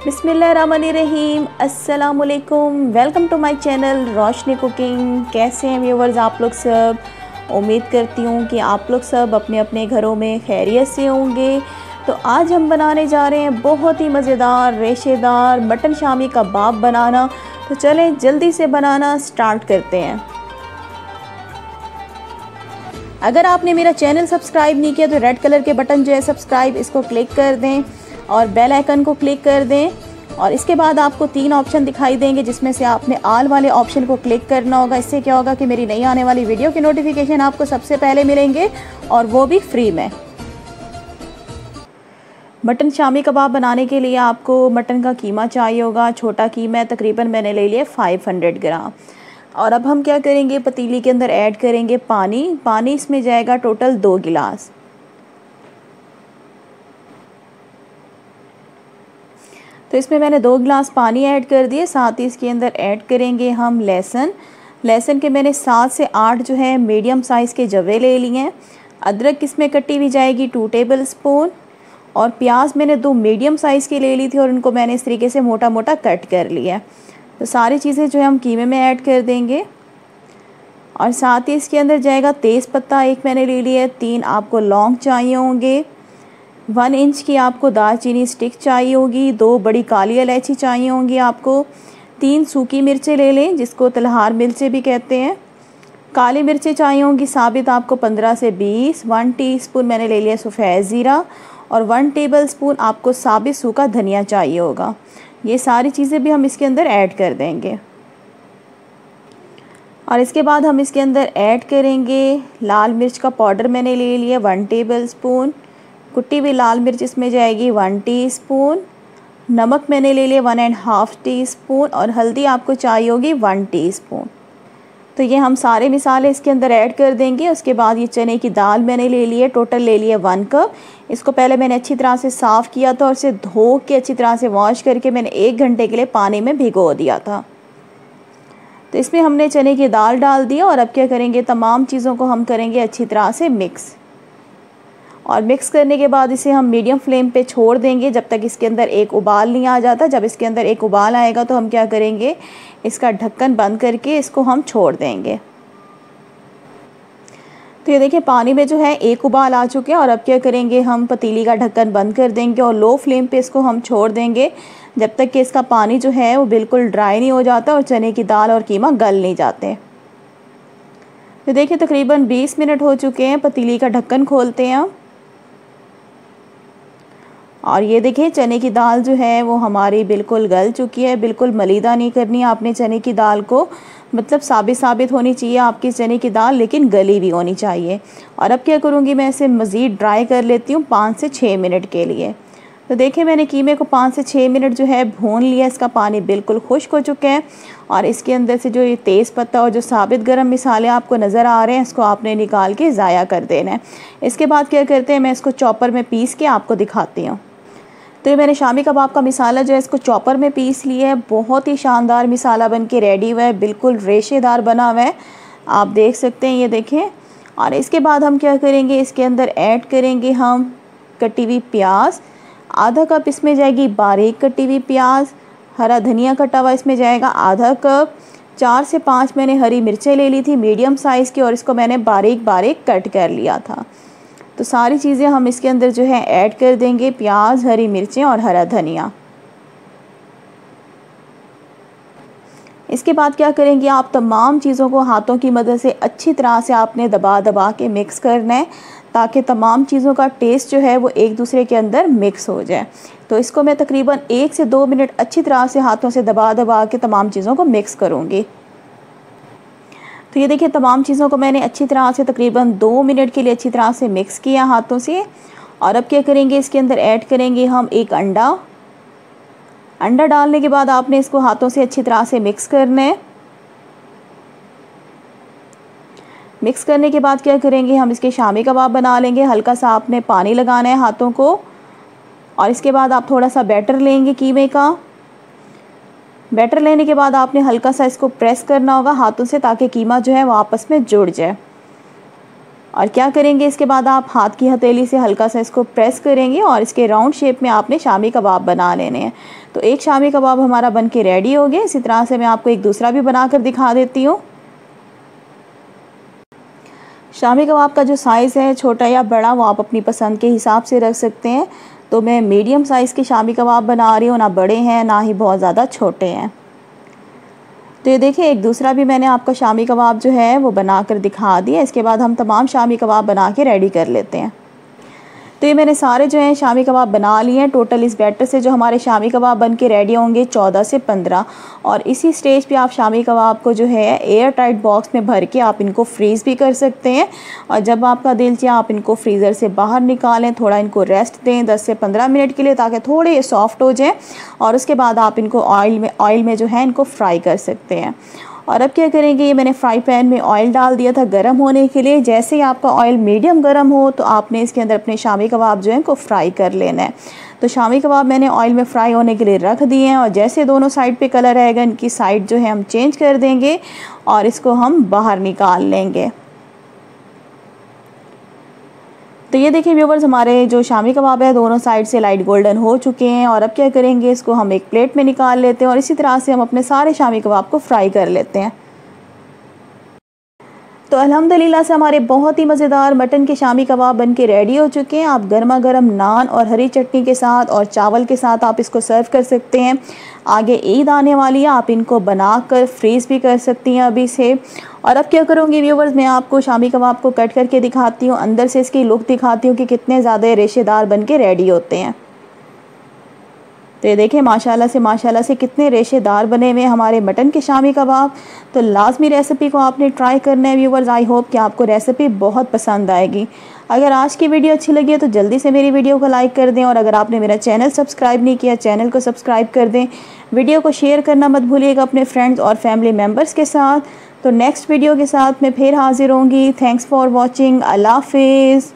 बिस्मिल्लाहिर्रहमानिर्रहीम, अस्सलामुअलैकुम। Welcome to my channel Roshni cooking. कैसे हैं व्यूवर्स आप लोग सब? उम्मीद करती हूँ कि आप लोग सब अपने अपने घरों में खैरियत से होंगे। तो आज हम बनाने जा रहे हैं बहुत ही मज़ेदार रेशेदार मटन शामी कबाब बनाना। तो चलें जल्दी से बनाना स्टार्ट करते हैं। अगर आपने मेरा चैनल सब्सक्राइब नहीं किया तो रेड कलर के बटन जो है सब्सक्राइब, इसको क्लिक कर दें और बेल आइकन को क्लिक कर दें। और इसके बाद आपको 3 ऑप्शन दिखाई देंगे जिसमें से आपने ऑल वाले ऑप्शन को क्लिक करना होगा। इससे क्या होगा कि मेरी नई आने वाली वीडियो के नोटिफिकेशन आपको सबसे पहले मिलेंगे और वो भी फ्री में। मटन शामी कबाब बनाने के लिए आपको मटन का कीमा चाहिए होगा। छोटा कीमा है, तकरीबन मैंने ले लिया 500 ग्राम। और अब हम क्या करेंगे, पतीली के अंदर ऐड करेंगे पानी इसमें जाएगा टोटल 2 गिलास। तो इसमें मैंने 2 गिलास पानी ऐड कर दिए। साथ ही इसके अंदर ऐड करेंगे हम लहसुन के मैंने 7 से 8 जो है मीडियम साइज़ के जवे ले लिए हैं। अदरक इसमें कटी हुई जाएगी 2 टेबल स्पून। और प्याज मैंने 2 मीडियम साइज़ की ले ली थी और उनको मैंने इस तरीके से मोटा मोटा कट कर लिया। तो सारी चीज़ें जो है हम कीमे में ऐड कर देंगे। और साथ ही इसके अंदर जाएगा तेज़ पत्ता 1 मैंने ले लिया है, 3 आपको लौंग चाहिए होंगे, 1 इंच की आपको दालचीनी स्टिक चाहिए होगी, 2 बड़ी काली इलायची चाहिए होंगी आपको, 3 सूखी मिर्चें ले लें जिसको तिलहार मिर्चें भी कहते हैं। काली मिर्चें चाहिए होंगी साबित आपको 15 से 20। 1 टीस्पून मैंने ले लिया सफ़ेद ज़ीरा और 1 टेबल स्पून आपको साबित सूखा धनिया चाहिए होगा। ये सारी चीज़ें भी हम इसके अंदर ऐड कर देंगे। और इसके बाद हम इसके अंदर ऐड करेंगे लाल मिर्च का पाउडर मैंने ले लिया 1 टेबल स्पून। कुटी हुई लाल मिर्च इसमें जाएगी 1 टीस्पून। नमक मैंने ले लिया 1.5 टीस्पून और हल्दी आपको चाहिए होगी 1 टीस्पून। तो ये हम सारे मिसाले इसके अंदर ऐड कर देंगे। उसके बाद ये चने की दाल मैंने ले ली है, टोटल ले लिया 1 कप। इसको पहले मैंने अच्छी तरह से साफ़ किया था और इसे धो के अच्छी तरह से वॉश करके मैंने 1 घंटे के लिए पानी में भिगो दिया था। तो इसमें हमने चने की दाल डाल दिया और अब क्या करेंगे, तमाम चीज़ों को हम करेंगे अच्छी तरह से मिक्स। और मिक्स करने के बाद इसे हम मीडियम फ्लेम पे छोड़ देंगे जब तक इसके अंदर एक उबाल नहीं आ जाता। जब इसके अंदर एक उबाल आएगा तो हम क्या करेंगे, इसका ढक्कन बंद करके इसको हम छोड़ देंगे। तो ये देखिए पानी में जो है एक उबाल आ चुके हैं और अब क्या करेंगे, हम पतीली का ढक्कन बंद कर देंगे और लो फ्लेम पे इसको हम छोड़ देंगे जब तक कि इसका पानी जो है वो बिल्कुल ड्राई नहीं हो जाता और चने की दाल और कीमा गल नहीं जाते। तो देखिए तकरीबन 20 मिनट हो चुके हैं। पतीली का ढक्कन खोलते हैं हम और ये देखिए चने की दाल जो है वो हमारी बिल्कुल गल चुकी है। बिल्कुल मलीदा नहीं करनी है आपने चने की दाल को, मतलब साबित होनी चाहिए आपकी चने की दाल, लेकिन गली भी होनी चाहिए। और अब क्या करूँगी, मैं इसे मज़ीद ड्राई कर लेती हूँ 5 से 6 मिनट के लिए। तो देखिए मैंने कीमे को 5 से 6 मिनट जो है भून लिया। इसका पानी बिल्कुल खुश्क हो चुका है और इसके अंदर से जो ये तेज़ पत्ता और जो साबित गरम मिसाले आपको नज़र आ रहे हैं इसको आपने निकाल के ज़ाया कर देना है। इसके बाद क्या करते हैं, मैं इसको चॉपर में पीस के आपको दिखाती हूँ। तो ये मैंने शामी कबाब का मिसाला जो है इसको चॉपर में पीस लिया है। बहुत ही शानदार मिसाला बन के रेडी हुआ है, बिल्कुल रेशेदार बना हुआ है, आप देख सकते हैं, ये देखें। और इसके बाद हम क्या करेंगे, इसके अंदर ऐड करेंगे हम कटी हुई प्याज, आधा कप इसमें जाएगी बारीक कटी हुई प्याज। हरा धनिया कटा हुआ इसमें जाएगा आधा कप। 4 से 5 मैंने हरी मिर्चें ले ली थी मीडियम साइज़ की और इसको मैंने बारीक बारीक कट कर लिया था। तो सारी चीज़ें हम इसके अंदर जो है ऐड कर देंगे, प्याज, हरी मिर्चें और हरा धनिया। इसके बाद क्या करेंगे, आप तमाम चीज़ों को हाथों की मदद से अच्छी तरह से आपने दबा दबा के मिक्स करना है ताकि तमाम चीज़ों का टेस्ट जो है वो एक दूसरे के अंदर मिक्स हो जाए। तो इसको मैं तकरीबन 1 से 2 मिनट अच्छी तरह से हाथों से दबा दबा के तमाम चीज़ों को मिक्स करूँगी। तो ये देखिए तमाम चीज़ों को मैंने अच्छी तरह से तकरीबन 2 मिनट के लिए अच्छी तरह से मिक्स किया हाथों से। और अब क्या करेंगे, इसके अंदर ऐड करेंगे हम 1 अंडा डालने के बाद आपने इसको हाथों से अच्छी तरह से मिक्स करना है। मिक्स करने के बाद क्या करेंगे, हम इसके शामी कबाब बना लेंगे। हल्का सा आपने पानी लगाना है हाथों को और इसके बाद आप थोड़ा सा बैटर लेंगे कीमे का। बैटर लेने के बाद आपने हल्का सा इसको प्रेस करना होगा हाथों से ताकि कीमा जो है वो आपस में जुड़ जाए। और क्या करेंगे, इसके बाद आप हाथ की हथेली से हल्का सा इसको प्रेस करेंगे और इसके राउंड शेप में आपने शामी कबाब बना लेने हैं। तो एक शामी कबाब हमारा बन के रेडी हो गया। इसी तरह से मैं आपको एक दूसरा भी बना कर दिखा देती हूँ। शामी कबाब का जो साइज़ है छोटा या बड़ा वो आप अपनी पसंद के हिसाब से रख सकते हैं। तो मैं मीडियम साइज़ के शामी कबाब बना रही हूँ, ना बड़े हैं ना ही बहुत ज़्यादा छोटे हैं। तो ये देखिए एक दूसरा भी मैंने आपका शामी कबाब जो है वो बना कर दिखा दिया। इसके बाद हम तमाम शामी कबाब बना के रेडी कर लेते हैं। तो ये मैंने सारे जो हैं शामी कबाब बना लिए हैं। टोटल इस बैटर से जो हमारे शामी कबाब बन के रेडी होंगे 14 से 15। और इसी स्टेज पे आप शामी कबाब को जो है एयर टाइट बॉक्स में भर के आप इनको फ्रीज़ भी कर सकते हैं। और जब आपका दिल चाहे आप इनको फ्रीज़र से बाहर निकालें, थोड़ा इनको रेस्ट दें 10 से 15 मिनट के लिए, ताकि थोड़े ये सॉफ्ट हो जाएँ। और उसके बाद आप इनको ऑयल में जो है इनको फ्राई कर सकते हैं। और अब क्या करेंगे, ये मैंने फ्राई पैन में ऑयल डाल दिया था गर्म होने के लिए। जैसे ही आपका ऑयल मीडियम गर्म हो तो आपने इसके अंदर अपने शामी कबाब जो है इनको फ्राई कर लेना है। तो शामी कबाब मैंने ऑयल में फ्राई होने के लिए रख दिए हैं। और जैसे दोनों साइड पे कलर आएगा इनकी साइड जो है हम चेंज कर देंगे और इसको हम बाहर निकाल लेंगे। तो ये देखिए व्यूवर्स, हमारे जो शामी कबाब है दोनों साइड से लाइट गोल्डन हो चुके हैं। और अब क्या करेंगे, इसको हम एक प्लेट में निकाल लेते हैं और इसी तरह से हम अपने सारे शामी कबाब को फ्राई कर लेते हैं। तो अल्हम्दुलिल्लाह से हमारे बहुत ही मज़ेदार मटन के शामी कबाब बन के रेडी हो चुके हैं। आप गर्मा गर्म नान और हरी चटनी के साथ और चावल के साथ आप इसको सर्व कर सकते हैं। आगे ईद आने वाली है, आप इनको बनाकर फ्रीज़ भी कर सकती हैं अभी से। और अब क्या करूँगी व्यूवर्स, मैं आपको शामी कबाब को कट करके दिखाती हूँ, अंदर से इसकी लुक दिखाती हूँ कि कितने ज़्यादा रेशेदार बन के रेडी होते हैं। तो ये देखें माशाल्लाह से कितने रेशेदार बने हुए हमारे मटन के शामी कबाब। तो लाजमी रेसिपी को आपने ट्राई करना है व्यूवर्स। आई होप कि आपको रेसिपी बहुत पसंद आएगी। अगर आज की वीडियो अच्छी लगी है तो जल्दी से मेरी वीडियो को लाइक कर दें। और अगर आपने मेरा चैनल सब्सक्राइब नहीं किया, चैनल को सब्सक्राइब कर दें। वीडियो को शेयर करना मत भूलिएगा अपने फ्रेंड्स और फैमिली मेम्बर्स के साथ। तो नेक्स्ट वीडियो के साथ मैं फिर हाजिर होंगी। Thanks for watching. अल्लाह हाफिज़।